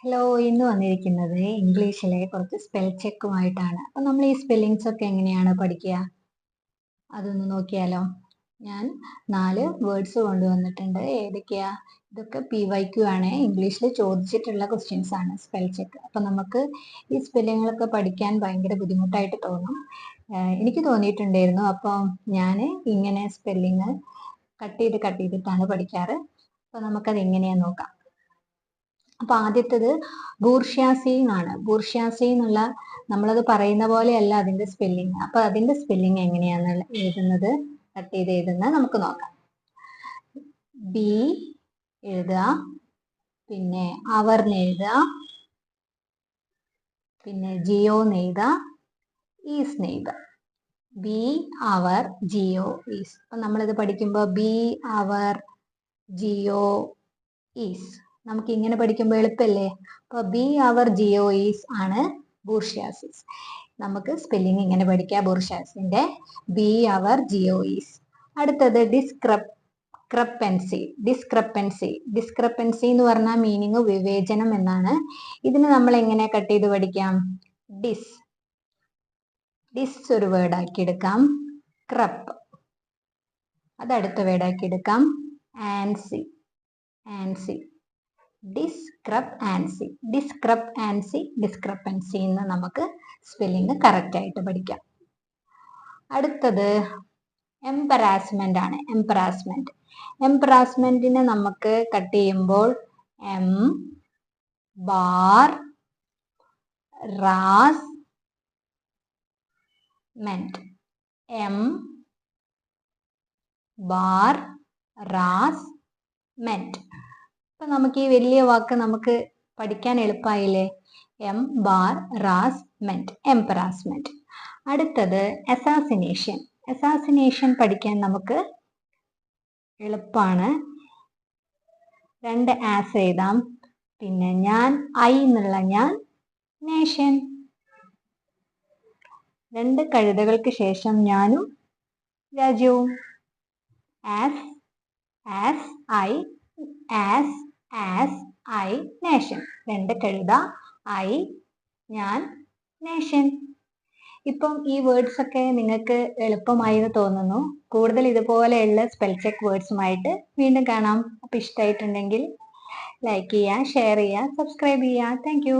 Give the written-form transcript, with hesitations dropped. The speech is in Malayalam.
ഹലോ, ഇന്ന് വന്നിരിക്കുന്നത് ഇംഗ്ലീഷിലെ കുറച്ച് സ്പെൽ ചെക്കുമായിട്ടാണ്. അപ്പം നമ്മൾ ഈ സ്പെല്ലിങ്സ് ഒക്കെ എങ്ങനെയാണ് പഠിക്കുക അതൊന്ന് നോക്കിയാലോ. ഞാൻ 4 വേർഡ്സ് കൊണ്ടുവന്നിട്ടുണ്ട്. ഏതൊക്കെയാ? ഇതൊക്കെ PYQ ആണ്, ഇംഗ്ലീഷിൽ ചോദിച്ചിട്ടുള്ള ക്വസ്റ്റ്യൻസ് ആണ് സ്പെൽ ചെക്ക്. അപ്പം നമുക്ക് ഈ സ്പെല്ലിങ്ങുകളൊക്കെ പഠിക്കാൻ ഭയങ്കര ബുദ്ധിമുട്ടായിട്ട് തോന്നും. എനിക്ക് തോന്നിയിട്ടുണ്ടായിരുന്നു. അപ്പം ഞാൻ ഇങ്ങനെ സ്പെല്ലിങ് കട്ട് ചെയ്തിട്ടാണ് പഠിക്കാറ്. അപ്പം നമുക്കത് എങ്ങനെയാന്ന് നോക്കാം. അപ്പൊ ആദ്യത്തേത് ബൂർഷ്യാസി എന്നാണ്. ബൂർഷ്യാസി എന്നുള്ള നമ്മളത് പറയുന്ന പോലെയല്ല അതിന്റെ സ്പെല്ലിങ്. അപ്പൊ അതിന്റെ സ്പെല്ലിങ് എങ്ങനെയാന്ന് എഴുതുന്നത്, കട്ട് ചെയ്ത് എഴുതുന്നത് നമുക്ക് നോക്കാം. ബി എഴുതുക, പിന്നെ അവർന്ന് എഴുതുക, പിന്നെ ജിയോന്ന് എഴുതുക, ഈസ്ന്ന് എഴുതുക. ബി അവർ ജിയോ ഈസ്. അപ്പൊ നമ്മളിത് പഠിക്കുമ്പോൾ ബി അവർ ജിയോ ഈസ് നമുക്ക് ഇങ്ങനെ പഠിക്കുമ്പോൾ എളുപ്പല്ലേ. അപ്പൊ ബി അവർ ജിയോ ഈസ് ആണ് ബൂർഷ്യാസിസ്. നമുക്ക് സ്പെല്ലിംഗ് ഇങ്ങനെ പഠിക്കാം ബൂർഷ്യാസിന്റെ ബി അവർ ജിയോ ഈസ്. അടുത്തത് ഡിസ്ക്രപ്പൻസി. ഡിസ്ക്രപ്പൻസി എന്ന് പറഞ്ഞാൽ മീനിങ് വിവേചനം എന്നാണ്. ഇതിന് നമ്മൾ എങ്ങനെ കട്ട് ചെയ്ത് പഠിക്കാം? ഡിസ് ഒരു വേർഡ് ആക്കി എടുക്കാം. ക്രപ്പ് അത് അടുത്ത വേർഡ് ആക്കി എടുക്കാം. ആൻസി ഡിസ്ക്രപ്പൻസി എന്ന് നമുക്ക് സ്പെല്ലിംഗ് കറക്റ്റ് ആയിട്ട് പഠിക്കാം. അടുത്തത് എംപറാസ്മെന്റ് ആണ്. എംപറാസ്മെന്റിനെ നമുക്ക് കട്ട് ചെയ്യുമ്പോൾ embarrassment. Embarrassment. അപ്പൊ നമുക്ക് ഈ വലിയ വാക്ക് നമുക്ക് പഠിക്കാൻ എളുപ്പമായില്ലേ. Embarrassment, embarrassment. അടുത്തത് അസാസിനേഷൻ പഠിക്കാൻ നമുക്ക് എളുപ്പമാണ്. 2 ആസ് എഴുതാം. പിന്നെ ഞാൻ എന്നുള്ള ഞാൻ, നേഷൻ. 2 കഴുതകൾക്ക് ശേഷം ഞാനും രാജ്യവും. As I nation. 2 കഴുത, ഐ ഞാൻ, നേഷൻ. ഇപ്പം ഈ വേർഡ്സ് ഒക്കെ നിങ്ങൾക്ക് എളുപ്പമായി എന്ന് തോന്നുന്നു. കൂടുതൽ ഇതുപോലെയുള്ള സ്പെൽ ചെക്ക് വേർഡ്സുമായിട്ട് വീണ്ടും കാണാം. അപ്പൊ ഇഷ്ടമായിട്ടുണ്ടെങ്കിൽ ലൈക്ക് ചെയ്യുക, ഷെയർ ചെയ്യുക, സബ്സ്ക്രൈബ് ചെയ്യുക. താങ്ക്